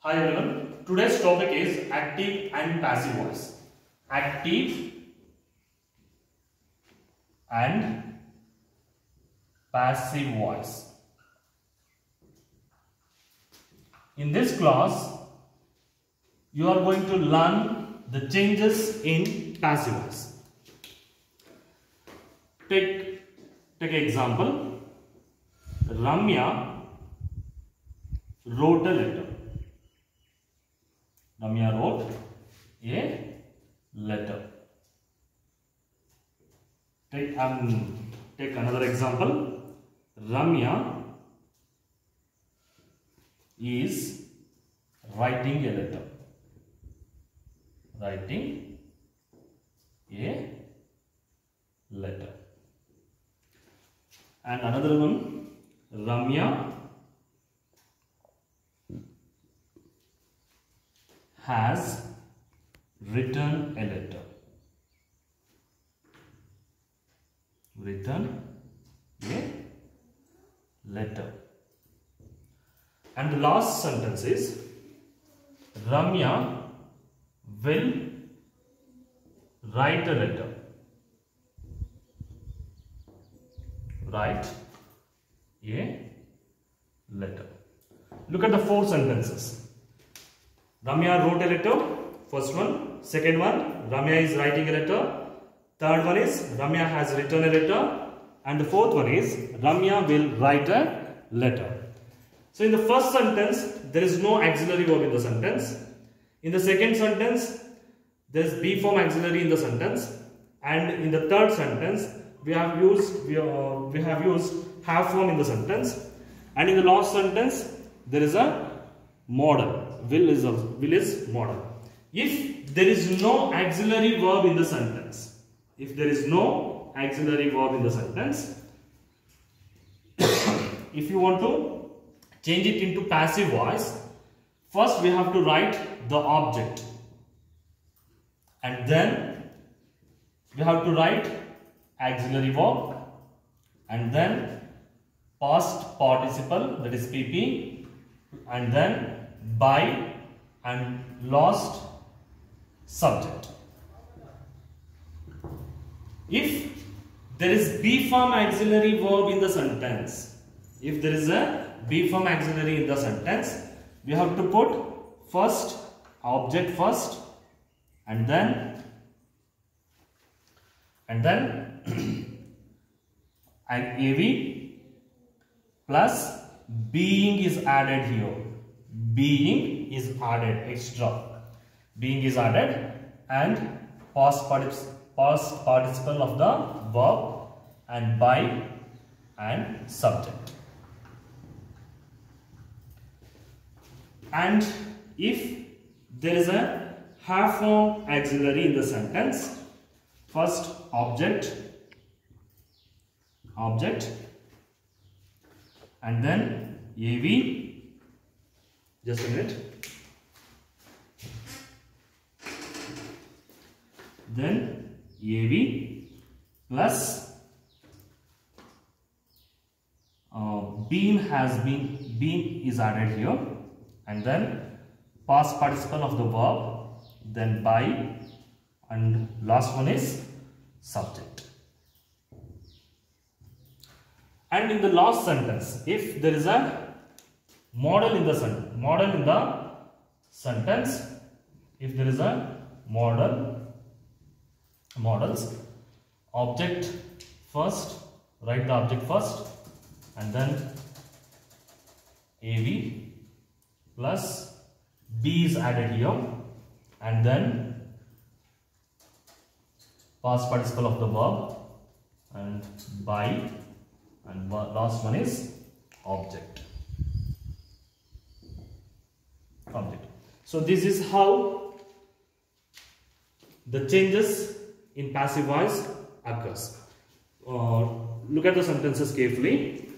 Hi everyone, today's topic is active and passive voice. Active and passive voice. In this class, you are going to learn the changes in passive voice. Take an example. Ramya wrote a letter. Ramya wrote a letter. Take another example. Ramya is writing a letter. Writing a letter. And another one. Ramya has written a letter. Written a letter. And the last sentence is Ramya will write a letter. Write a letter. Look at the four sentences. Ramya wrote a letter, first one. Second one, Ramya is writing a letter. Third one is, Ramya has written a letter. And the fourth one is, Ramya will write a letter. So in the first sentence, there is no auxiliary verb in the sentence. In the second sentence, there is be form auxiliary in the sentence. And in the third sentence, we have used have form in the sentence. And in the last sentence, there is a modal. Will is modal. If there is no auxiliary verb in the sentence, if you want to change it into passive voice, first we have to write the object, and then we have to write auxiliary verb, and then past participle, that is PP, and then by, and last subject. If there is be form auxiliary verb in the sentence, if there is a be form auxiliary in the sentence, we have to put first object first, and then AV plus being is added here. Being is added, extra. Being is added, and past participle of the verb, and by, and subject. And if there is a have form auxiliary in the sentence, first object, and then AV. Just a minute. Then AV plus being is added here, and then past participle of the verb, then by, and last one is subject. And in the last sentence, if there is a modal in the sentence, if there is a modals, object first, write the object first, and then AV plus B is added here, and then past participle of the verb, and by, and last one is object. So this is how the changes in passive voice occurs. Look at the sentences carefully.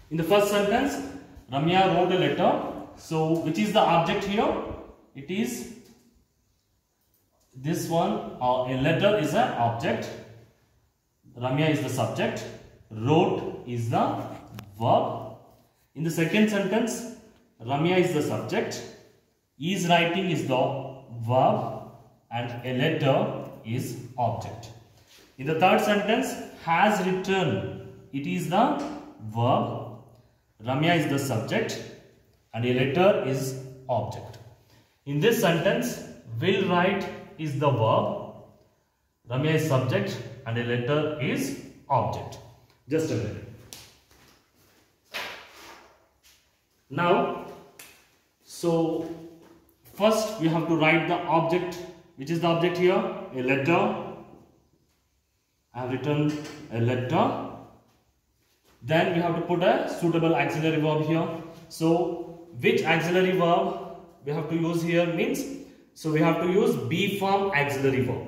In the first sentence, Ramya wrote a letter. So which is the object here? It is this one. A letter is an object. Ramya is the subject. Wrote is the verb. In the second sentence, Ramya is the subject, is writing is the verb, and a letter is object. In the third sentence, has written, it is the verb, Ramya is the subject, and a letter is object. In this sentence, will write is the verb, Ramya is subject, and a letter is object. Just a minute. Now, so first we have to write the object. Which is the object here? A letter. I have written a letter. Then we have to put a suitable auxiliary verb here. So which auxiliary verb we have to use here means, so we have to use be form auxiliary verb.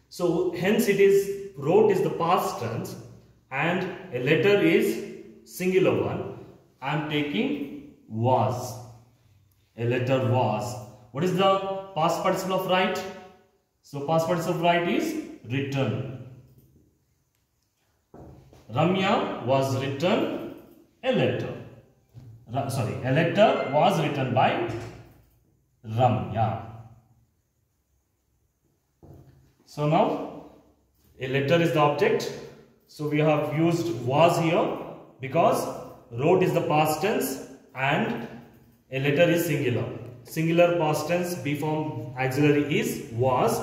So hence it is, wrote is the past tense and a letter is singular one. I am taking was. A letter was. What is the past participle of write? So past participle of write is written. Ramya was written a letter. A letter was written by Ramya. So now a letter is the object. So we have used was here because wrote is the past tense and a letter is singular. Singular past tense be form auxiliary is was,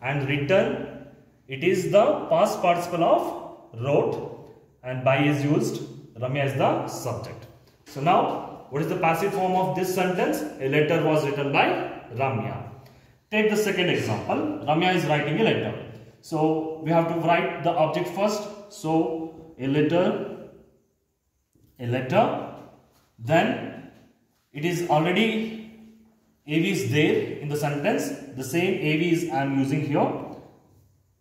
and written, it is the past participle of wrote, and by is used. Ramya is the subject. So now what is the passive form of this sentence? A letter was written by Ramya. Take the second example. Ramya is writing a letter. So we have to write the object first. So a letter. Then it is already AV is there in the sentence. The same AV is I am using here.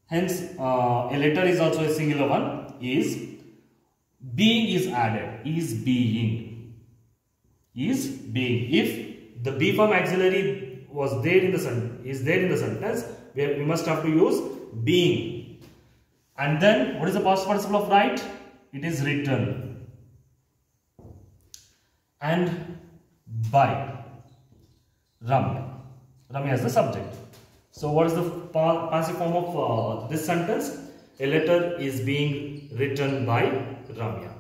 Hence a letter is also a singular one. Is being is added. Is being. Is being. If the be form auxiliary was there in the sentence, we must have to use being. And then what is the past participle of write? It is written. And by Ramya. Ramya is the subject. So what is the passive form of this sentence? A letter is being written by Ramya.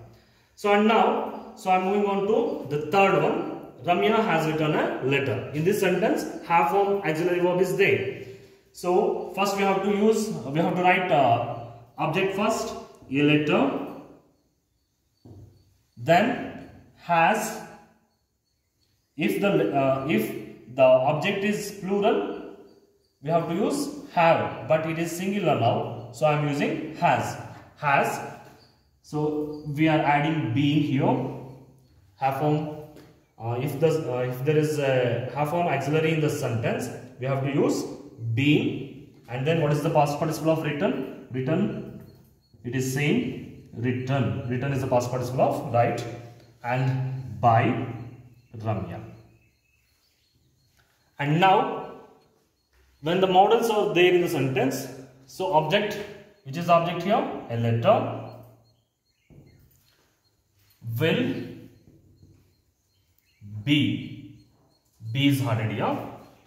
So and now, so I am moving on to the third one. Ramya has written a letter. In this sentence, have form auxiliary verb is there. So first we have to write object first, a letter. Then has. If the object is plural, we have to use have, but it is singular now, so I am using has. So we are adding being here. Have form. If there is a have form auxiliary in the sentence, we have to use being. And then what is the past participle of written? Written. It is same. Written. Written is the past participle of write. And by Ramya. And now, when the models are there in the sentence, so object, which is the object here? A letter, will be. Be is added here.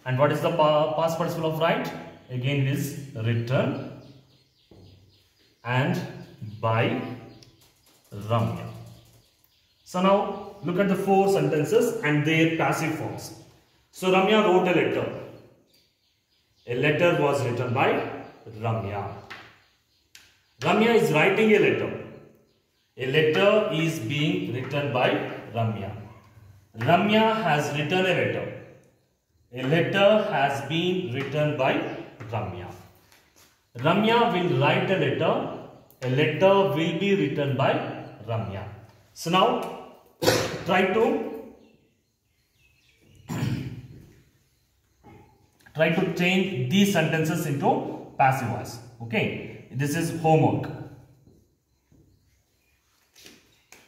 And what is the past participle of write? Again, it is written. And by Ramya. So now, look at the four sentences and their passive forms. So Ramya wrote a letter. A letter was written by Ramya. Ramya is writing a letter. A letter is being written by Ramya. Ramya has written a letter. A letter has been written by Ramya. Ramya will write a letter. A letter will be written by Ramya. So now try to change these sentences into passive voice. Okay, this is homework.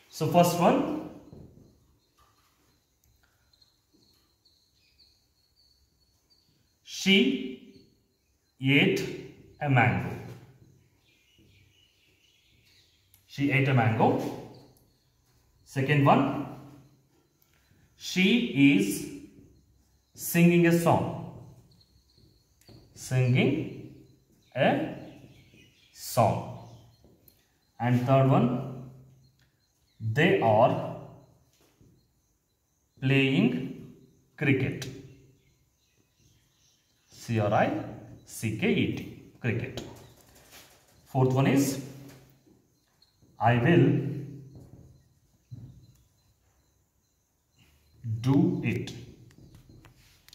So first one, she ate a mango. She ate a mango. Second one, She is singing a song. Singing a song. And third one, they are playing cricket. C-R-I-C-K-E-T, cricket. Fourth one is, I will do it.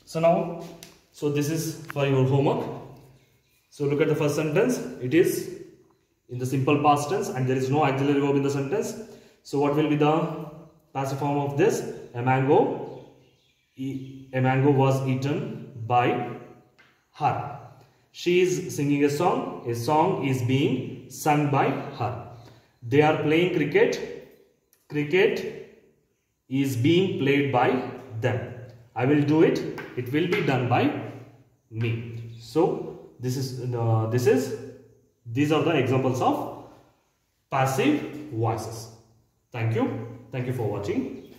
So this is for your homework. So look at the first sentence. It is in the simple past tense and there is no auxiliary verb in the sentence. So what will be the passive form of this? A mango was eaten by her. She is singing a song. A song is being sung by her. They are playing cricket. Cricket is being played by them. I will do it. It will be done by me. So these are the examples of passive voices. Thank you for watching.